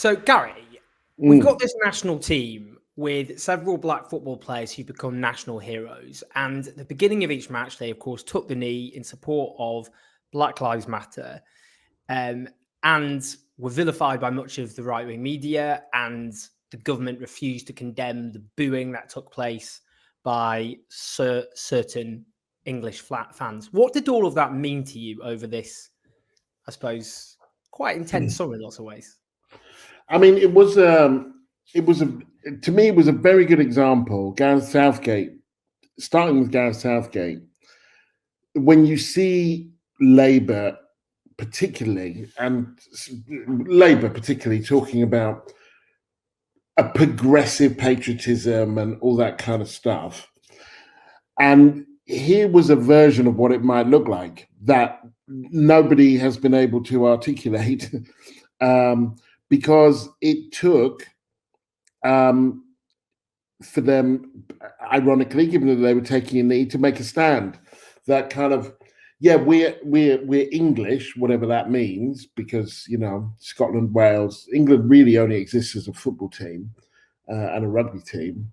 So, Gary, we've got this national team with several black football players who become national heroes. And at the beginning of each match, they, of course, took the knee in support of Black Lives Matter, and were vilified by much of the right-wing media, and the government refused to condemn the booing that took place by certain English fans. What did all of that mean to you over this, I suppose, quite intense summer in lots of ways? I mean, to me, it was a very good example. Gareth Southgate, starting with Gareth Southgate, when you see Labour particularly talking about a progressive patriotism and all that kind of stuff. And here was a version of what it might look like that nobody has been able to articulate because it took for them, ironically, given that they were taking a knee, to make a stand. That kind of, we're English, whatever that means, because, Scotland, Wales, England really only exists as a football team and a rugby team.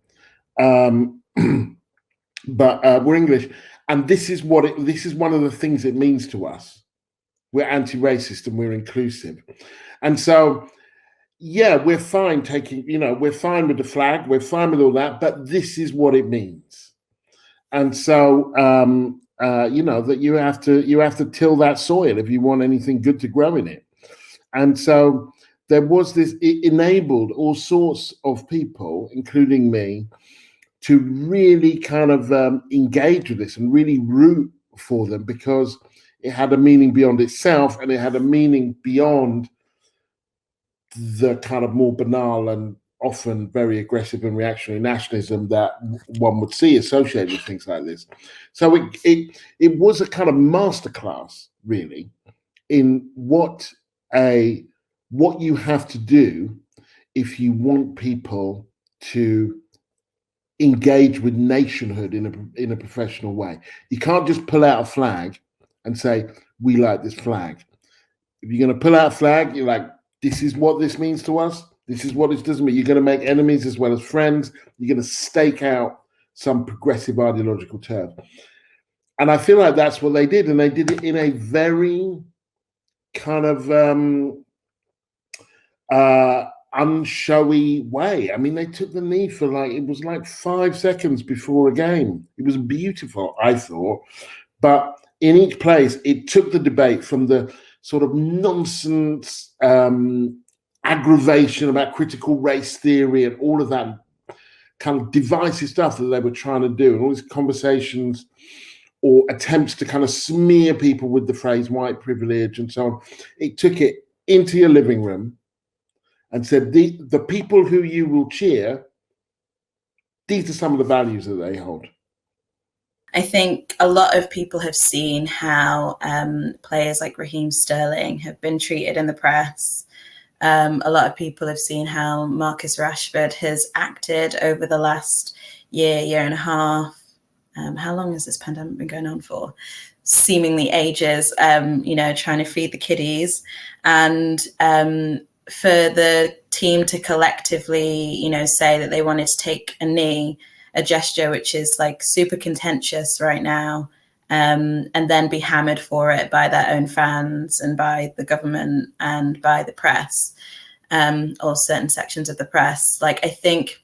But we're English. And this is one of the things it means to us. We're anti-racist and we're inclusive. And so, we're fine we're fine with the flag, we're fine with all that, but this is what it means. And so, that you have to till that soil if you want anything good to grow in it. And so there was this, it enabled all sorts of people, including me, to really kind of engage with this and really root for them, because it had a meaning beyond itself, and it had a meaning beyond the kind of more banal and often very aggressive and reactionary nationalism that one would see associated with things like this. So it was a kind of masterclass, really, in what you have to do if you want people to engage with nationhood in a professional way. You can't just pull out a flag and say, we like this flag. If you're going to pull out a flag, you're like, this is what this means to us. This is what it doesn't mean. You're going to make enemies as well as friends. You're going to stake out some progressive ideological terms. And I feel like that's what they did. And they did it in a very kind of unshowy way. I mean, they took the knee for it was like 5 seconds before a game. It was beautiful, I thought. But in each place, it took the debate from the sort of nonsense aggravation about critical race theory and all of that kind of divisive stuff that they were trying to do, and all these conversations or attempts to kind of smear people with the phrase white privilege and so on. It took it into your living room and said, the people who you will cheer, these are some of the values that they hold. I think a lot of people have seen how players like Raheem Sterling have been treated in the press. A lot of people have seen how Marcus Rashford has acted over the last year and a half. How long has this pandemic been going on for? Seemingly ages, trying to feed the kiddies. And for the team to collectively, say that they wanted to take a knee, a gesture which is super contentious right now, and then be hammered for it by their own fans and by the government and by the press, or certain sections of the press. I think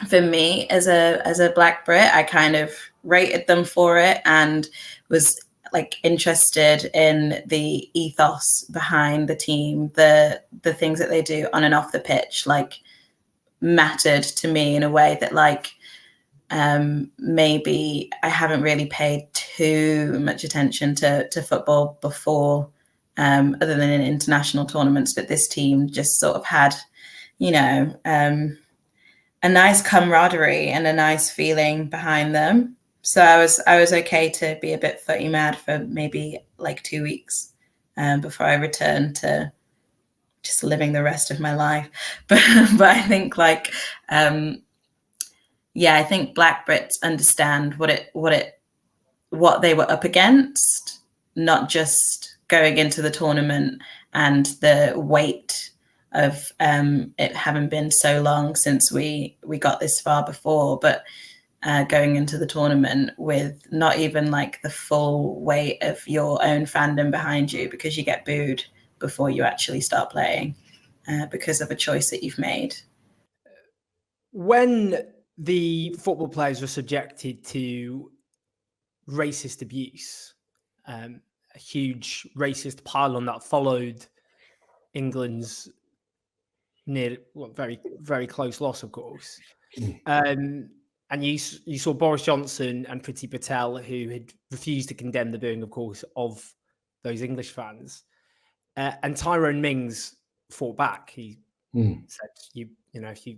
for me as a Black Brit, I kind of rated them for it and was interested in the ethos behind the team, the things that they do on and off the pitch, mattered to me in a way that maybe I haven't really paid too much attention to football before, other than in international tournaments. But this team just sort of had, a nice camaraderie and a nice feeling behind them. So I was okay to be a bit footy mad for maybe 2 weeks before I returned to just living the rest of my life. But I think I think Black Brits understand what they were up against, not just going into the tournament and the weight of it having been so long since we got this far before, but going into the tournament with not even like the full weight of your own fandom behind you, because you get booed before you actually start playing because of a choice that you've made. When the football players were subjected to racist abuse, a huge racist pylon that followed England's very, very close loss, of course. And you saw Boris Johnson and Priti Patel, who had refused to condemn the booing, of course, of those English fans. And Tyrone Mings fought back. He said, if you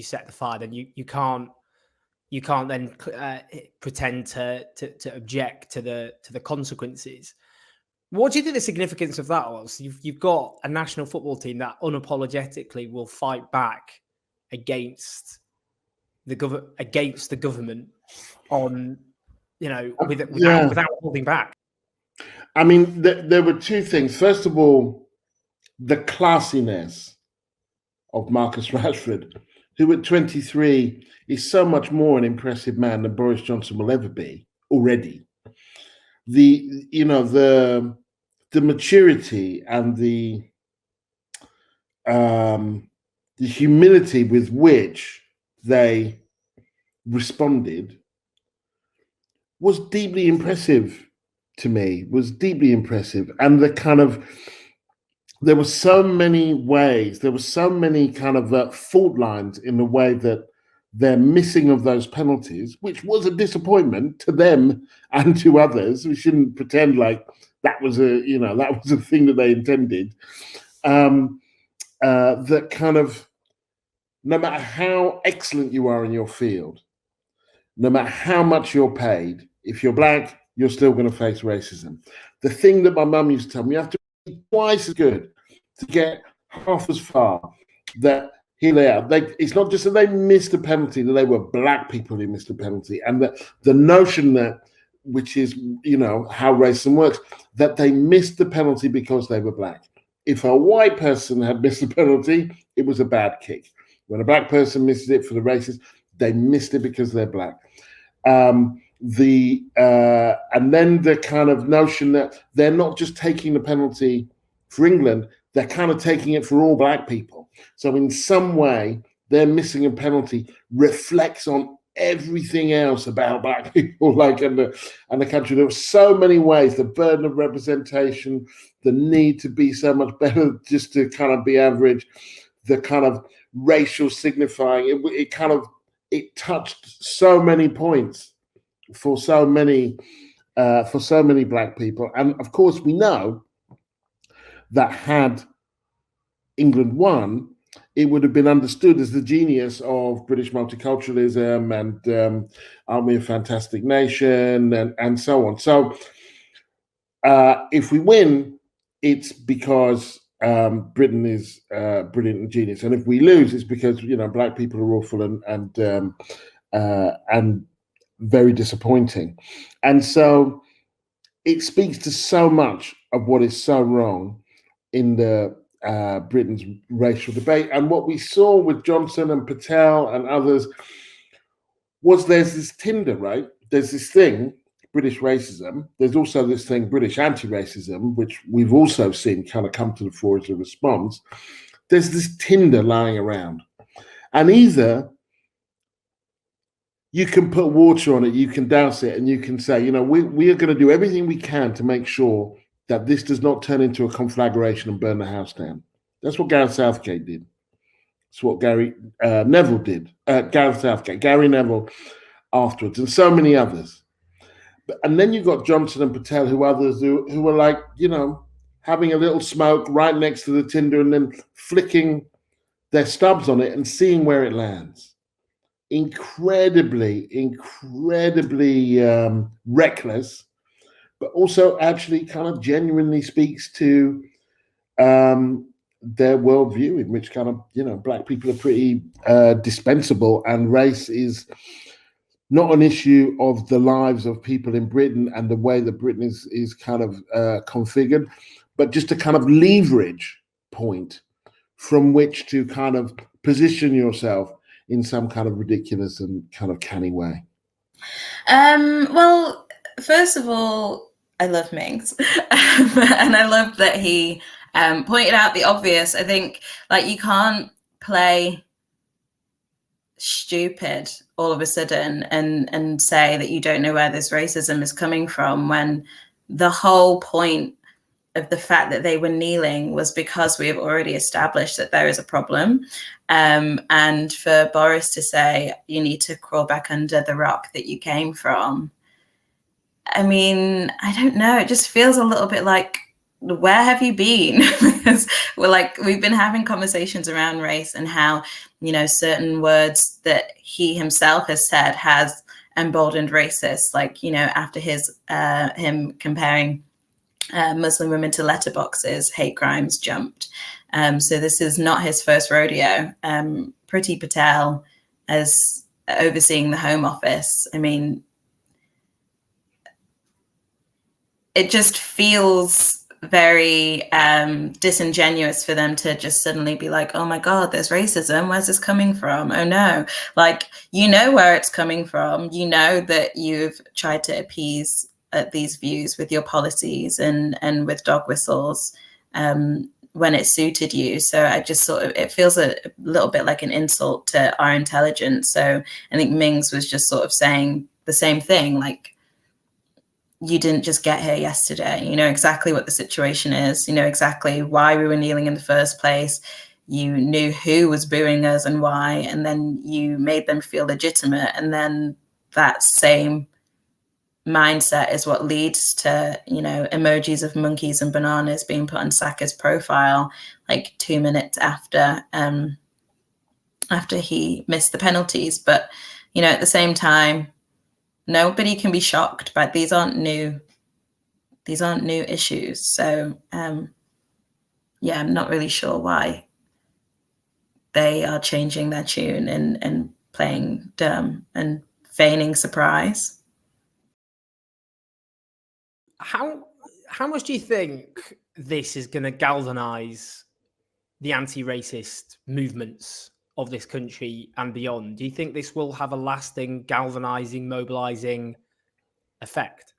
set the fire, then you can't then pretend to object to the consequences. What do you think the significance of that was? You've got a national football team that unapologetically will fight back against the government on, without holding back. I mean, there were two things. First of all, the classiness of Marcus Rashford, who at 23 is so much more an impressive man than Boris Johnson will ever be already. The maturity and the humility with which they responded was deeply impressive to me, and there were so many ways, there were so many kind of fault lines in the way that their missing of those penalties, which was a disappointment to them and to others. We shouldn't pretend like that was a thing that they intended. That kind of, no matter how excellent you are in your field, no matter how much you're paid, if you're black, you're still going to face racism. The thing that my mum used to tell me, you have to be twice as good to get half as far. That here they are. It's not just that they missed a penalty, that they were black people who missed a penalty. And that the notion that, which is, how racism works, that they missed the penalty because they were black. If a white person had missed a penalty, it was a bad kick. When a black person misses it for the racists, they missed it because they're black. And then the kind of notion that they're not just taking the penalty for England, they're kind of taking it for all black people. So in some way, their missing a penalty reflects on everything else about black people, and the country. There were so many ways: the burden of representation, the need to be so much better just to kind of be average, the kind of racial signifying. It touched so many points for so many black people. And of course, we know that had England won, it would have been understood as the genius of British multiculturalism and aren't we a fantastic nation and so on. So if we win, it's because Britain is brilliant and genius, and if we lose, it's because black people are awful and very disappointing. And so it speaks to so much of what is so wrong in the Britain's racial debate. And what we saw with Johnson and Patel and others was there's this tinder, right? There's this thing, British racism. There's also this thing, British anti-racism, which we've also seen kind of come to the fore as a response. There's this tinder lying around. And either you can put water on it, you can douse it, and you can say, we are going to do everything we can to make sure that this does not turn into a conflagration and burn the house down. That's what Gareth Southgate did. That's what Gary Neville did. Gareth Southgate, Gary Neville afterwards, and so many others. And then you've got Johnson and Patel, who were like, having a little smoke right next to the tinder and then flicking their stubs on it and seeing where it lands. Incredibly reckless, but also actually kind of genuinely speaks to their worldview, in which kind of, black people are pretty dispensable, and race is not an issue of the lives of people in Britain and the way that Britain is kind of configured, but just a kind of leverage point from which to kind of position yourself in some kind of ridiculous and kind of canny way? Well, first of all, I love Mings, and I love that he pointed out the obvious. I think, like, you can't play stupid all of a sudden and say that you don't know where this racism is coming from, when the whole point of the fact that they were kneeling was because we have already established that there is a problem. And for Boris to say, you need to crawl back under the rock that you came from, I mean, I don't know. It just feels a little bit like, where have you been? Because we've been having conversations around race and how, certain words that he himself has said has emboldened racists, like, after him comparing Muslim women to letterboxes, hate crimes jumped. So this is not his first rodeo. Priti Patel as overseeing the Home Office. I mean, it just feels very disingenuous for them to just suddenly be like, oh my God, there's racism. Where's this coming from? Oh no. Like, where it's coming from. You know that you've tried to appease these views with your policies and with dog whistles when it suited you. So I just it feels a little bit like an insult to our intelligence. So I think Mings was just sort of saying the same thing, like, you didn't just get here yesterday. You know exactly what the situation is. You know exactly why we were kneeling in the first place. You knew who was booing us and why, and then you made them feel legitimate. And then that same mindset is what leads to, emojis of monkeys and bananas being put on Saka's profile like 2 minutes after he missed the penalties. But, at the same time, nobody can be shocked, but these aren't new issues. So I'm not really sure why they are changing their tune and playing dumb and feigning surprise. How much do you think this is going to galvanize the anti-racist movements of this country and beyond? Do you think this will have a lasting galvanizing, mobilizing effect?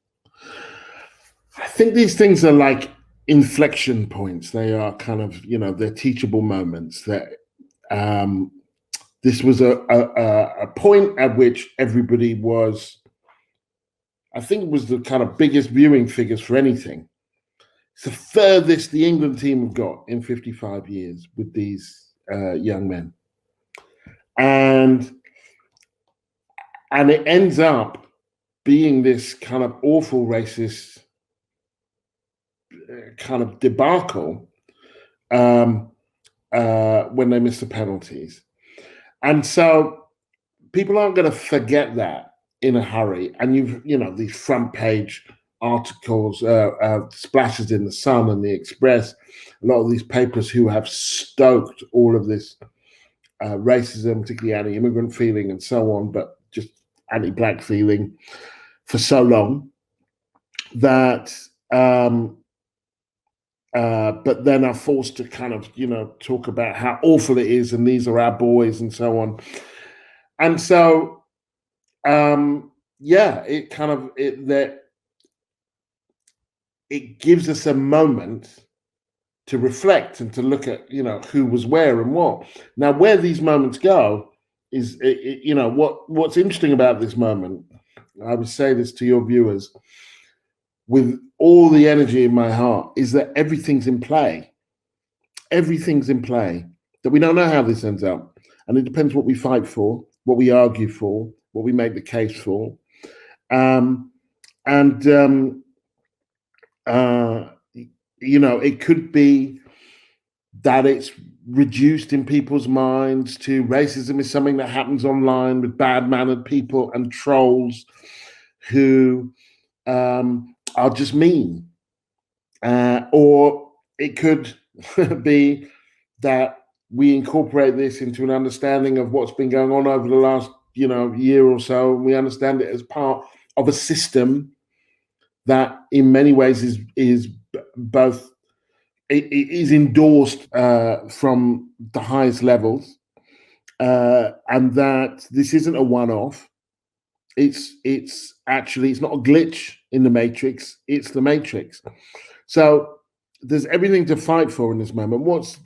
I think these things are like inflection points. They are kind of, they're teachable moments. That this was a point at which everybody was, I think it was the kind of biggest viewing figures for anything. It's the furthest the England team have got in 55 years with these young men. And it ends up being this kind of awful racist kind of debacle when they miss the penalties. And so people aren't going to forget that in a hurry. And these front page articles, splashes in the Sun and the Express, a lot of these papers who have stoked all of this racism, particularly anti-immigrant feeling and so on, but just anti-black feeling for so long that but then are forced to kind of talk about how awful it is and these are our boys and so on. And so it kind of it gives us a moment to reflect and to look at, who was where and what. Now, where these moments go is, what's interesting about this moment, I would say this to your viewers, with all the energy in my heart, is that everything's in play. Everything's in play. That we don't know how this ends up. And it depends what we fight for, what we argue for, what we make the case for. It could be that it's reduced in people's minds to racism is something that happens online with bad-mannered people and trolls who are just mean. Or it could be that we incorporate this into an understanding of what's been going on over the last, year or so, and we understand it as part of a system that in many ways is both it is endorsed from the highest levels, and that this isn't a one-off. It's actually, it's not a glitch in the matrix. It's the matrix. So there's everything to fight for in this moment. What's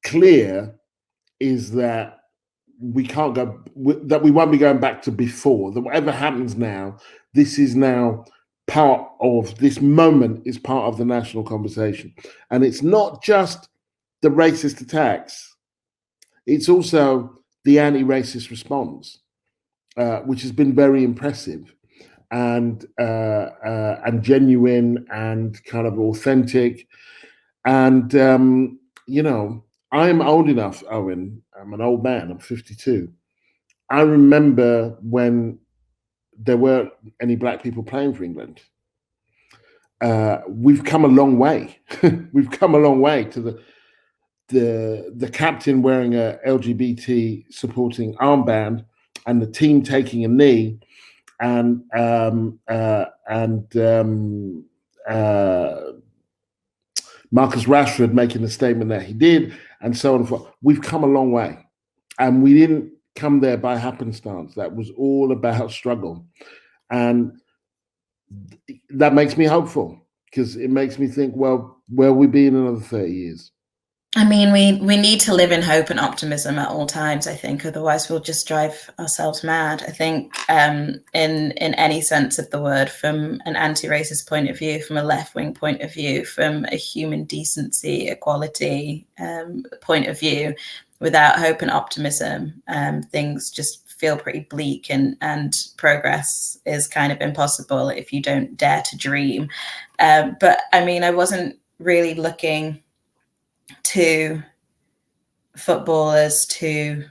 clear is that we can't go, that we won't be going back to before. That whatever happens now, this is now part of, this moment is part of the national conversation. And it's not just the racist attacks, it's also the anti-racist response, which has been very impressive and genuine and kind of authentic. And, you know, I'm old enough, Owen, I'm an old man, I'm 52. I remember when there weren't any black people playing for England. We've come a long way. We've come a long way to the captain wearing a LGBT supporting armband and the team taking a knee, and Marcus Rashford making the statement that he did, and so on and so forth. We've come a long way, and we didn't come there by happenstance. That was all about struggle, and that makes me hopeful, because it makes me think, well, where will we be in another 30 years? I mean, we need to live in hope and optimism at all times, I think. Otherwise, we'll just drive ourselves mad. I think in any sense of the word, from an anti-racist point of view, from a left-wing point of view, from a human decency, equality point of view, without hope and optimism, things just feel pretty bleak, and progress is kind of impossible if you don't dare to dream. But I mean, I wasn't really looking to footballers to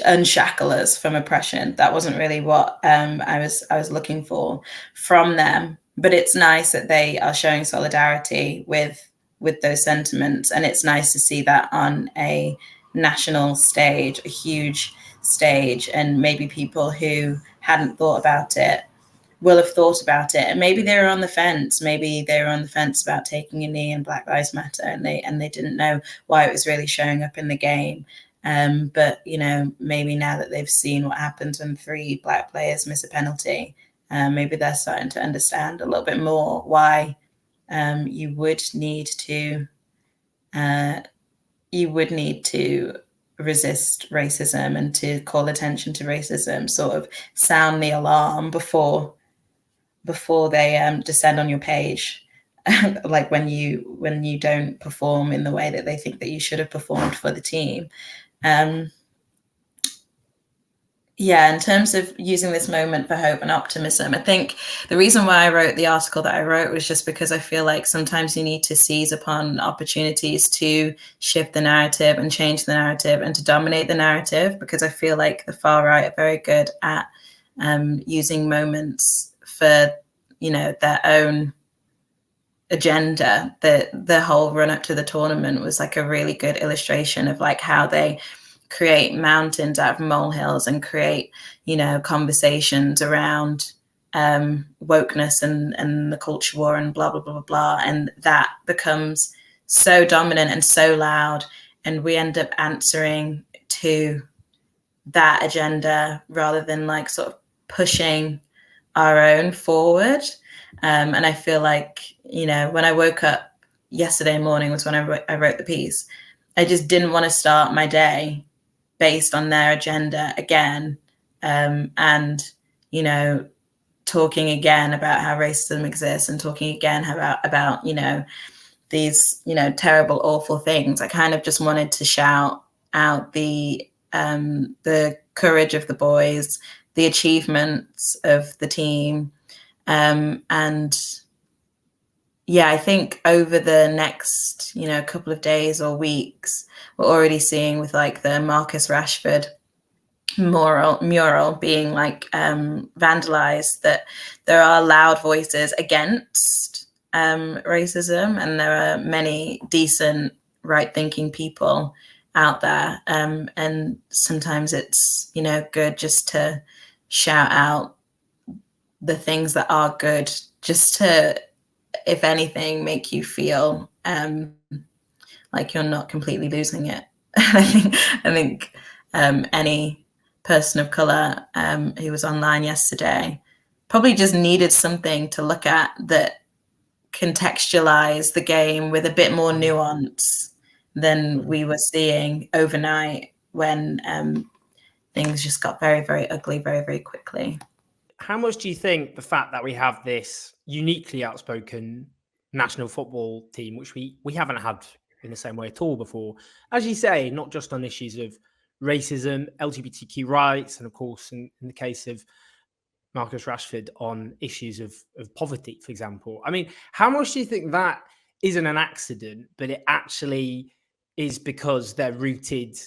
unshackle us from oppression. That wasn't really what I was looking for from them. But it's nice that they are showing solidarity with those sentiments, and it's nice to see that on a national stage, a huge stage, and maybe people who hadn't thought about it will have thought about it, and maybe they were on the fence. Maybe they were on the fence about taking a knee in Black Lives Matter, and they didn't know why it was really showing up in the game. But you know, maybe now that they've seen what happens when 3 black players miss a penalty, maybe they're starting to understand a little bit more why you would need to resist racism and to call attention to racism, sort of sound the alarm before they descend on your page, like when you don't perform in the way that they think that you should have performed for the team. In terms of using this moment for hope and optimism, I think the reason why I wrote the article that I wrote was just because I feel like sometimes you need to seize upon opportunities to shift the narrative and change the narrative and to dominate the narrative, because I feel like the far right are very good at using moments for, you know, their own agenda. The whole run up to the tournament was like a really good illustration of like how they create mountains out of molehills and create, you know, conversations around wokeness and the culture war and blah, blah, blah, blah, blah. And that becomes so dominant and so loud. And we end up answering to that agenda rather than like sort of pushing our own forward. And I feel like, you know, when I woke up yesterday morning was when I wrote the piece. I just didn't want to start my day based on their agenda again, and, you know, talking again about how racism exists and talking again about, you know, these, you know, terrible, awful things. I kind of just wanted to shout out the courage of the boys, the achievements of the team, and yeah, I think over the next, you know, couple of days or weeks, we're already seeing with like the Marcus Rashford mural being like vandalized, that there are loud voices against racism, and there are many decent, right-thinking people out there, and sometimes it's, you know, good just to shout out the things that are good, just to, if anything, make you feel like you're not completely losing it. I think any person of color who was online yesterday probably just needed something to look at that contextualize the game with a bit more nuance than we were seeing overnight when things just got very, very ugly very, very quickly. How much do you think the fact that we have this uniquely outspoken national football team, which we haven't had in the same way at all before, as you say, not just on issues of racism, LGBTQ rights, and of course, in the case of Marcus Rashford, on issues of poverty, for example. I mean, how much do you think that isn't an accident, but it actually is because they're rooted,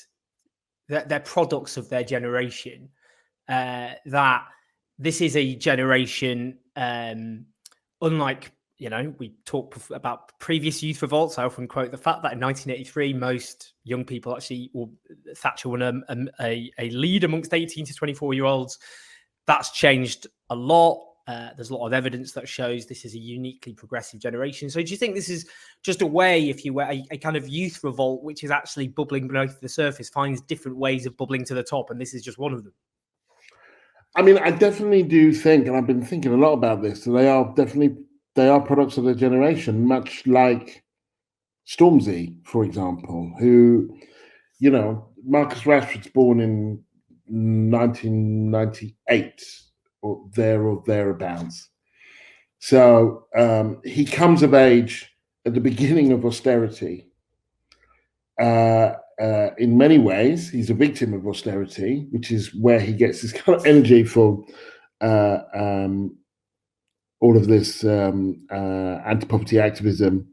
that they're products of their generation, that this is a generation, unlike, we talk about previous youth revolts. I often quote the fact that in 1983, most young people actually, or Thatcher won a lead amongst 18 to 24-year-olds. That's changed a lot. There's a lot of evidence that shows this is a uniquely progressive generation. So do you think this is just a way, if you were, a kind of youth revolt, which is actually bubbling beneath the surface, finds different ways of bubbling to the top, and this is just one of them? I mean, I definitely do think, and I've been thinking a lot about this, so they are products of their generation, much like Stormzy, for example, who, Marcus Rashford's born in 1998 or thereabouts. So he comes of age at the beginning of austerity. In many ways, he's a victim of austerity, which is where he gets his kind of energy for all of this anti-poverty activism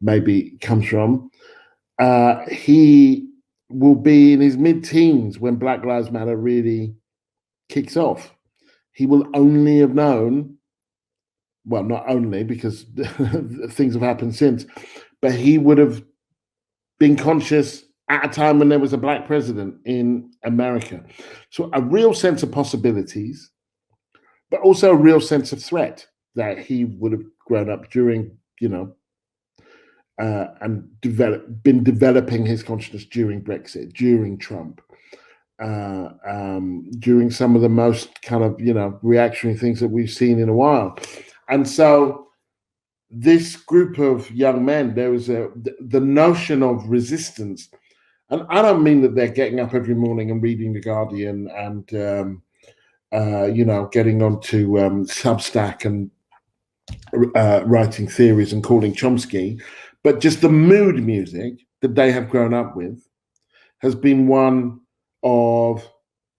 maybe comes from. He will be in his mid-teens when Black Lives Matter really kicks off. He will only have known, well, not only because things have happened since, but he would have been conscious at a time when there was a black president in America. So a real sense of possibilities, but also a real sense of threat that he would have grown up during, and been developing his consciousness during Brexit, during Trump, during some of the most kind of, reactionary things that we've seen in a while. And so this group of young men, there was the notion of resistance. And I don't mean that they're getting up every morning and reading The Guardian and, getting onto Substack and writing theories and calling Chomsky, but just the mood music that they have grown up with has been one of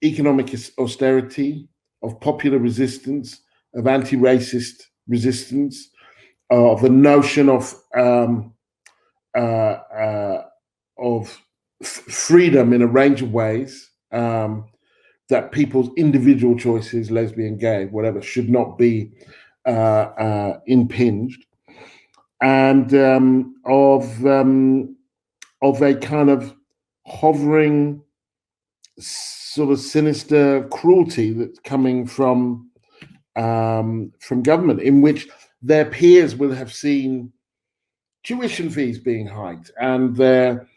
economic austerity, of popular resistance, of anti-racist resistance, of the notion of freedom in a range of ways, that people's individual choices, lesbian, gay, whatever, should not be impinged, and of a kind of hovering sort of sinister cruelty that's coming from government, in which their peers will have seen tuition fees being hiked and their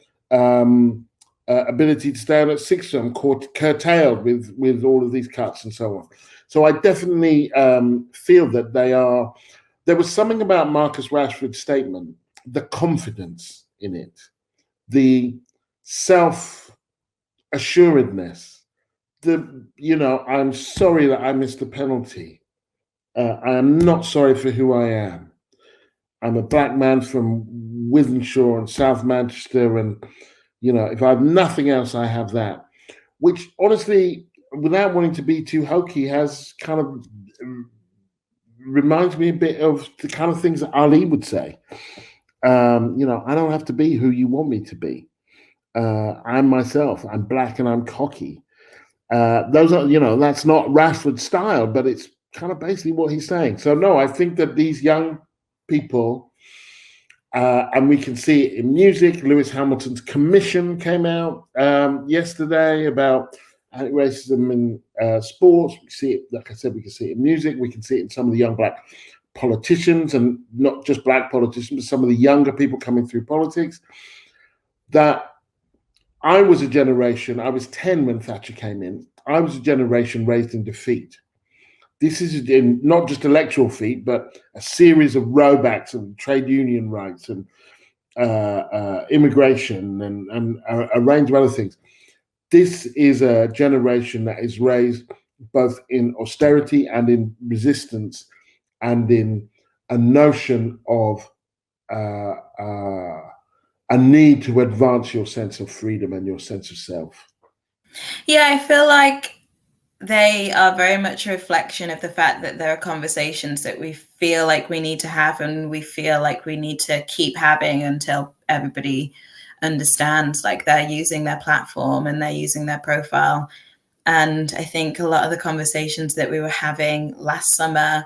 ability to stay on at sixth term curtailed with all of these cuts and so on. So I definitely feel that there was something about Marcus Rashford's statement, the confidence in it, the self-assuredness, I'm sorry that I missed the penalty. I am not sorry for who I am. I'm a black man from Wythenshawe and South Manchester, and if I have nothing else, I have that. Which, honestly, without wanting to be too hokey, has kind of reminds me a bit of the kind of things that Ali would say. I don't have to be who you want me to be. I'm myself. I'm black and I'm cocky. Those are, that's not Rashford's style, but it's kind of basically what he's saying. So no, I think that these young people, and we can see it in music. Lewis Hamilton's commission came out yesterday about racism sports. We see it, like I said, we can see it in music. We can see it in some of the young black politicians, and not just black politicians, but some of the younger people coming through politics. That I was a generation, I was 10 when Thatcher came in. I was a generation raised in defeat. This is in not just electoral defeat, but a series of rollbacks and trade union rights and immigration and a range of other things. This is a generation that is raised both in austerity and in resistance and in a notion of a need to advance your sense of freedom and your sense of self. Yeah, I feel like they are very much a reflection of the fact that there are conversations that we feel like we need to have and we feel like we need to keep having until everybody understands. Like, they're using their platform and they're using their profile. And I think a lot of the conversations that we were having last summer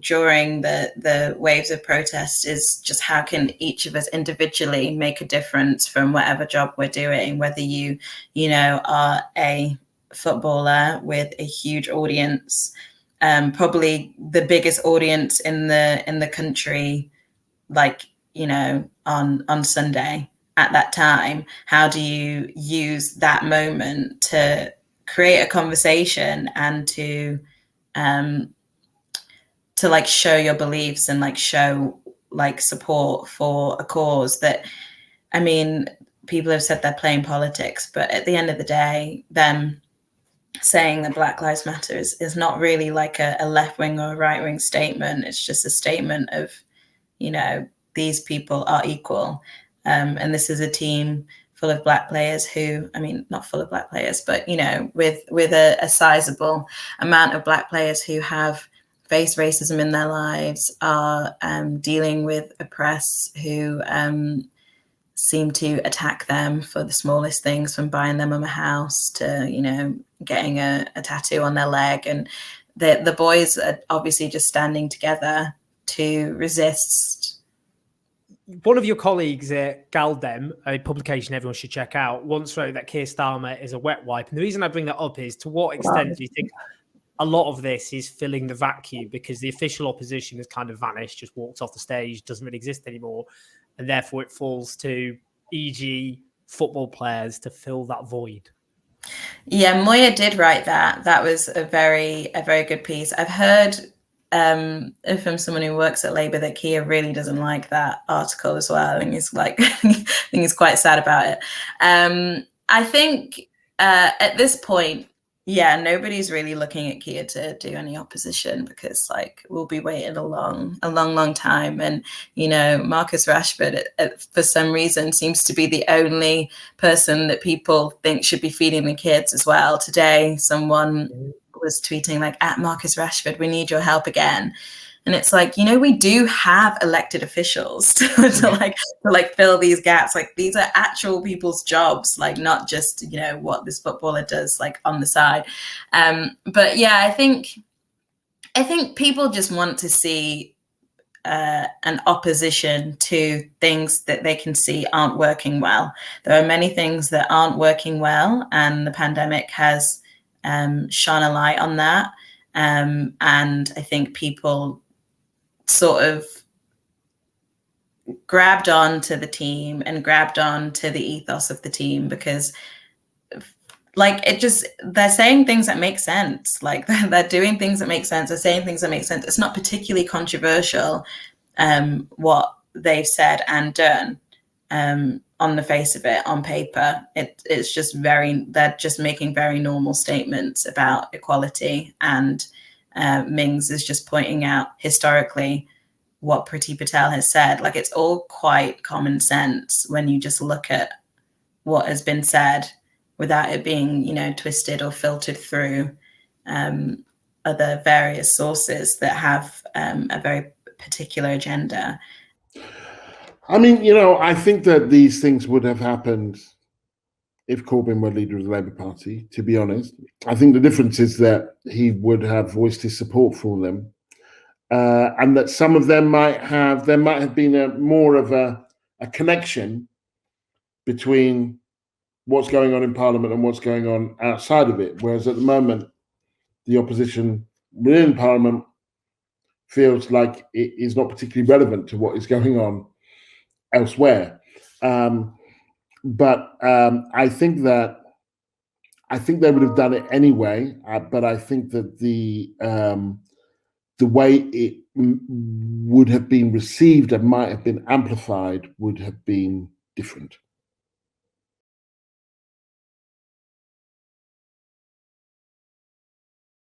during the waves of protest is just how can each of us individually make a difference from whatever job we're doing, whether you are a footballer with a huge audience, probably the biggest audience in the country, like, on Sunday at that time. How do you use that moment to create a conversation and to like show your beliefs and like show like support for a cause that, I mean, people have said they're playing politics, but at the end of the day, them saying that Black Lives Matter is not really like a left-wing or a right-wing statement. It's just a statement of, these people are equal. And this is a team full of Black players who, I mean, not full of Black players, but, with a sizable amount of Black players who have faced racism in their lives, are dealing with a press who seem to attack them for the smallest things, from buying their mum a house to, getting a tattoo on their leg. And the boys are obviously just standing together to resist. One of your colleagues at Galdem, a publication everyone should check out, once wrote that Keir Starmer is a wet wipe. And the reason I bring that up is, to what extent do you think a lot of this is filling the vacuum, because the official opposition has kind of vanished, just walked off the stage, doesn't really exist anymore, and therefore it falls to, e.g., football players to fill that void? Yeah, Moya did write that. That was a very good piece. I've heard from someone who works at Labour that Keir really doesn't like that article as well, and he's like, I think he's quite sad about it. I think at this point, yeah, nobody's really looking at Keir to do any opposition, because like we'll be waiting a long time. And Marcus Rashford for some reason seems to be the only person that people think should be feeding the kids as well. Today, someone was tweeting like, at Marcus Rashford, we need your help again. And it's like, we do have elected officials to fill these gaps. Like, these are actual people's jobs, like not just, what this footballer does like on the side. But yeah, I think people just want to see an opposition to things that they can see aren't working well. There are many things that aren't working well, and the pandemic has shone a light on that. And I think people sort of grabbed on to the team and grabbed on to the ethos of the team, because like they're saying things that make sense. Like they're doing things that make sense. They're saying things that make sense. It's not particularly controversial, what they've said and done, on the face of it, on paper. It's just they're just making very normal statements about equality. And Mings is just pointing out historically what Priti Patel has said. Like, it's all quite common sense when you just look at what has been said without it being, twisted or filtered through other various sources that have a very particular agenda. I mean, I think that these things would have happened if Corbyn were leader of the Labour Party, to be honest. I think the difference is that he would have voiced his support for them, and that some of them might have been more of a connection between what's going on in Parliament and what's going on outside of it. Whereas at the moment, the opposition within Parliament feels like it is not particularly relevant to what is going on elsewhere. But I think they would have done it anyway. But I think that the way it would have been received and might have been amplified would have been different.